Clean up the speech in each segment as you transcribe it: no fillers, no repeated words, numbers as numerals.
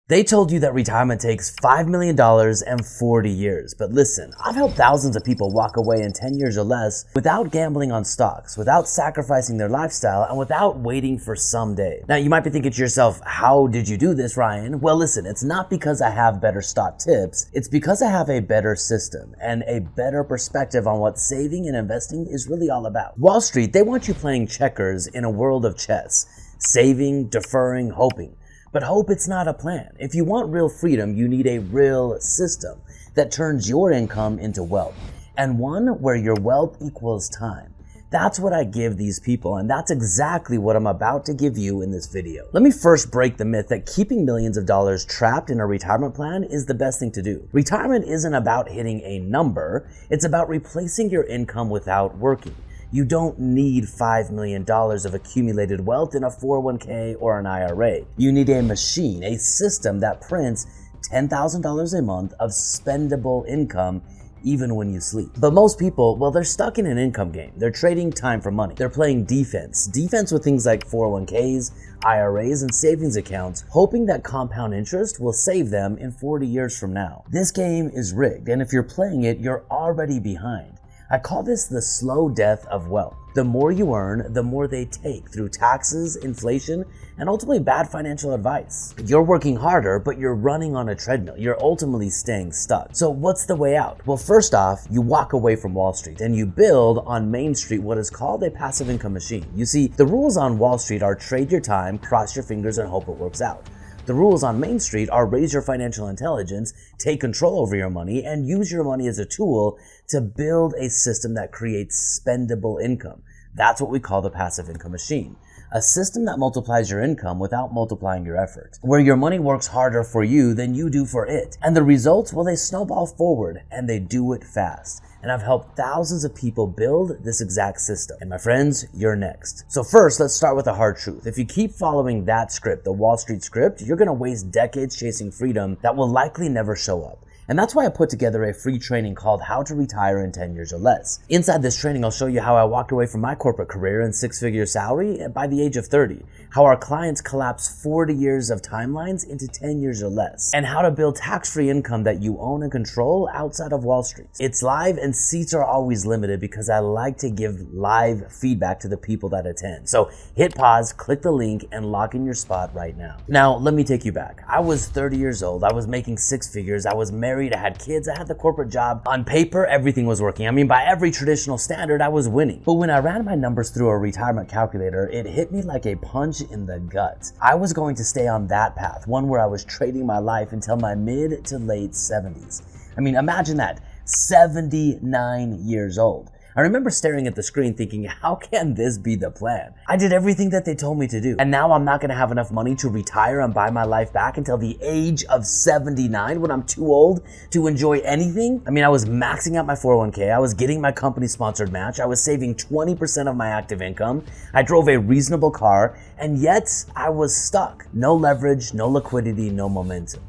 They told you that retirement takes $5 million and 40 years. But listen, I've helped thousands of people walk away in 10 years or less without gambling on stocks, without sacrificing their lifestyle, and without waiting for someday. Now, you might be thinking to yourself, how did you do this, Ryan? Well, listen, it's not because I have better stock tips. It's because I have a better system and a better perspective on what saving and investing is really all about. Wall Street, they want you playing checkers in a world of chess, saving, deferring, hoping. But hope it's not a plan. If you want real freedom, you need a real system that turns your income into wealth, and one where your wealth equals time. That's what I give these people, and that's exactly what I'm about to give you in this video. Let me first break the myth that keeping millions of dollars trapped in a retirement plan is the best thing to do. Retirement isn't about hitting a number, it's about replacing your income without working. You don't need $5 million of accumulated wealth in a 401k or an IRA. You need a machine, a system that prints $10,000 a month of spendable income even when you sleep. But most people, well, they're stuck in an income game. They're trading time for money. They're playing defense with things like 401ks, IRAs, and savings accounts, hoping that compound interest will save them in 40 years from now. This game is rigged, and if you're playing it, you're already behind. I call this the slow death of wealth. The more you earn, the more they take through taxes, inflation, and ultimately bad financial advice. You're working harder, but you're running on a treadmill. You're ultimately staying stuck. So what's the way out? Well, first off, you walk away from Wall Street and you build on Main Street what is called a passive income machine. You see, the rules on Wall Street are trade your time, cross your fingers, and hope it works out. The rules on Main Street are raise your financial intelligence, take control over your money, and use your money as a tool to build a system that creates spendable income. That's what we call the passive income machine. A system that multiplies your income without multiplying your effort, where your money works harder for you than you do for it. And the results, well, they snowball forward, and they do it fast. And I've helped thousands of people build this exact system. And my friends, you're next. So first, let's start with the hard truth. If you keep following that script, the Wall Street script, you're gonna waste decades chasing freedom that will likely never show up. And that's why I put together a free training called How to Retire in 10 Years or Less. Inside this training, I'll show you how I walked away from my corporate career and six-figure salary by the age of 30, how our clients collapse 40 years of timelines into 10 years or less, and how to build tax-free income that you own and control outside of Wall Street. It's live and seats are always limited because I like to give live feedback to the people that attend. So hit pause, click the link, and lock in your spot right now. Now, let me take you back. I was 30 years old. I was making six figures. I was married. I had kids, I had the corporate job. On paper, everything was working. I mean, by every traditional standard, I was winning. But when I ran my numbers through a retirement calculator, it hit me like a punch in the gut. I was going to stay on that path, one where I was trading my life until my mid to late 70s. I mean, imagine that, 79 years old. I remember staring at the screen thinking, how can this be the plan? I did everything that they told me to do. And now I'm not gonna have enough money to retire and buy my life back until the age of 79 when I'm too old to enjoy anything? I mean, I was maxing out my 401k. I was getting my company sponsored match. I was saving 20% of my active income. I drove a reasonable car, and yet I was stuck. No leverage, no liquidity, no momentum.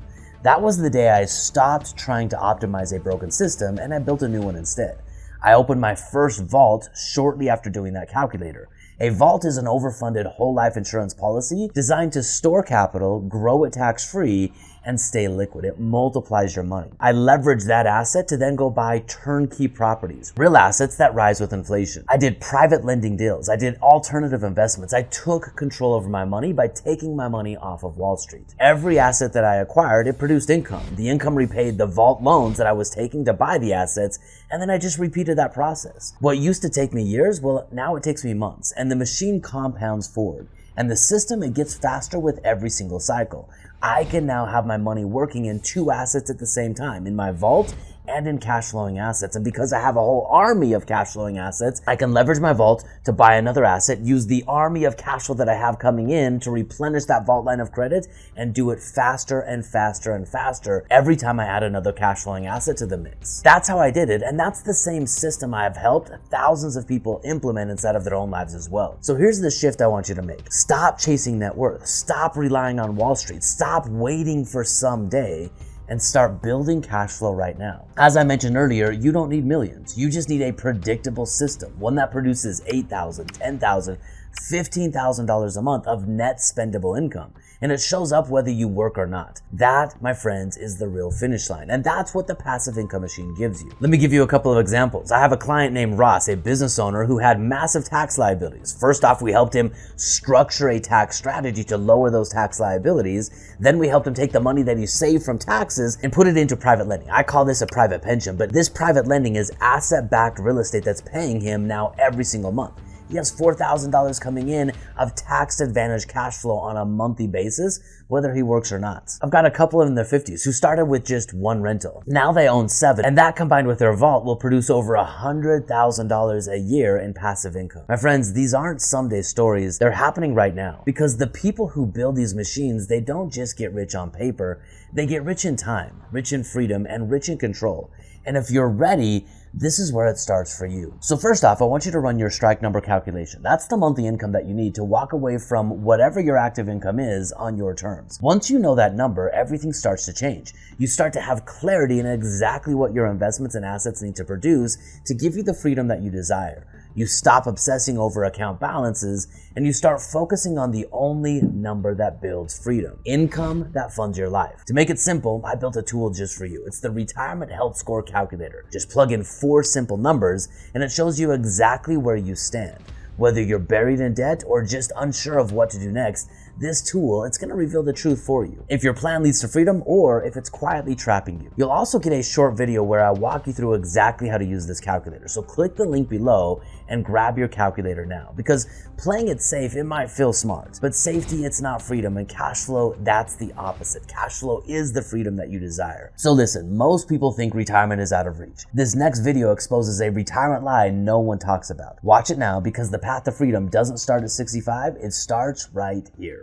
That was the day I stopped trying to optimize a broken system and I built a new one instead. I opened my first vault shortly after doing that calculator. A vault is an overfunded whole life insurance policy designed to store capital, grow it tax-free, and stay liquid. It multiplies your money. I leveraged that asset to then go buy turnkey properties, real assets that rise with inflation. I did private lending deals. I did alternative investments. I took control over my money by taking my money off of Wall Street. Every asset that I acquired, it produced income. The income repaid the vault loans that I was taking to buy the assets, and then I just repeated that process. What used to take me years, well, now it takes me months, and the machine compounds forward. And the system, it gets faster with every single cycle. I can now have my money working in two assets at the same time, in my vault and in cash flowing assets. And because I have a whole army of cash flowing assets, I can leverage my vault to buy another asset, use the army of cash flow that I have coming in to replenish that vault line of credit, and do it faster and faster and faster every time I add another cash flowing asset to the mix. That's how I did it, and that's the same system I have helped thousands of people implement inside of their own lives as well. So here's the shift I want you to make. Stop chasing net worth. Stop relying on Wall Street. Stop waiting for someday, and start building cash flow right now. As I mentioned earlier, you don't need millions. You just need a predictable system, one that produces $8,000, $10,000, $15,000 a month of net spendable income. and it shows up whether you work or not. That, my friends, is the real finish line, and that's what the passive income machine gives you. Let me give you a couple of examples. I have a client named Ross, a business owner who had massive tax liabilities. First off, we helped him structure a tax strategy to lower those tax liabilities. Then we helped him take the money that he saved from taxes and put it into private lending. I call this a private pension, but this private lending is asset-backed real estate that's paying him now every single month. He has $4,000 coming in of tax-advantaged cash flow on a monthly basis, whether he works or not. I've got a couple in their 50s who started with just one rental. Now they own 7, and that combined with their vault will produce over $100,000 a year in passive income. My friends, these aren't someday stories. They're happening right now, because the people who build these machines, they don't just get rich on paper. They get rich in time, rich in freedom, and rich in control. And if you're ready, this is where it starts for you. So first off, I want you to run your strike number calculation. That's the monthly income that you need to walk away from whatever your active income is on your terms. Once you know that number, everything starts to change. You start to have clarity in exactly what your investments and assets need to produce to give you the freedom that you desire. You stop obsessing over account balances and you start focusing on the only number that builds freedom, income that funds your life. To make it simple, I built a tool just for you. It's the Retirement Health Score Calculator. Just plug in 4 simple numbers and it shows you exactly where you stand. Whether you're buried in debt or just unsure of what to do next, this tool, it's going to reveal the truth for you. If your plan leads to freedom or if it's quietly trapping you. You'll also get a short video where I walk you through exactly how to use this calculator. So click the link below and grab your calculator now, because playing it safe, it might feel smart, but safety, it's not freedom, and cash flow, that's the opposite. Cash flow is the freedom that you desire. So listen, most people think retirement is out of reach. This next video exposes a retirement lie no one talks about. Watch it now, because the path to freedom doesn't start at 65, it starts right here.